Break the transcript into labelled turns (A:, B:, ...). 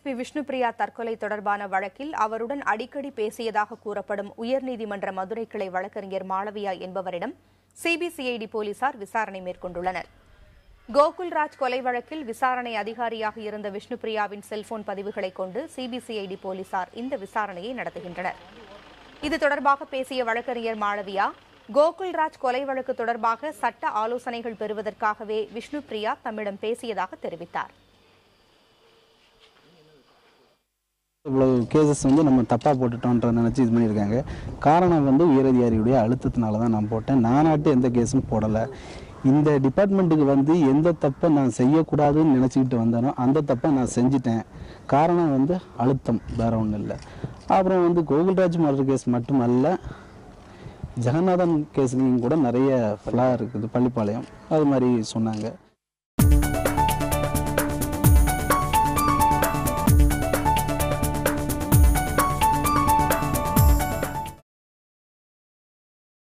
A: DSP Vishnupriya தற்கொலை தொடர்பான வழக்கில் அவருடன் அடிக்கடி பேசியதாக கூறப்படும் உயர்நீதிமன்ற மதுரை கிளை வழக்கறிஞர் மாளவியா என்பவரிடம் சிபிசிஐடி போலீசார் விசாரணை மேற்கொண்டுள்ளனர். கோகுல்ராஜ் கொலை வழக்கில் விசாரணை அதிகாரியாக இருந்த விஷ்ணுபிரியாவின் செல்போன் பதிவுகளை கொண்டு சிபிசிஐடி போலீசார் இந்த விசாரணையை நடத்துகின்றனர். இது தொடர்பாக பேசிய வழக்கறிஞர் மாளவியா, கோகுல்ராஜ் கொலை வழக்கு தொடர்பாக சட்ட ஆலோசனைகள் பெறுவதற்காகவே விஷ்ணுபிரியா தம்மிடம் பேசியதாக தெரிவித்தார்.
B: இவ்வளவு கேசஸ் நம்ம தப்பாக போட்டுட்டோன்ற நினச்சி இது பண்ணியிருக்காங்க. காரணம் உயரதிகாரியுடைய அழுத்தத்தினால தான் நான் போட்டேன். நானாட்டு எந்த கேஸும் போடலை. இந்த டிபார்ட்மெண்ட்டுக்கு எந்த தப்பை நான் செய்யக்கூடாதுன்னு நினச்சிக்கிட்டு வந்தேனோ அந்த தப்பை நான் செஞ்சிட்டேன். காரணம் அழுத்தம், வேற ஒன்றும் இல்லை. அப்புறம் கோகுல்ராஜ் மர்டர் கேஸ் மட்டுமல்ல, ஜெகநாதன் கேஸ்லையும் கூட நிறைய ஃப்ளா இருக்குது. பள்ளிப்பாளையம் அது மாதிரி சொன்னாங்க.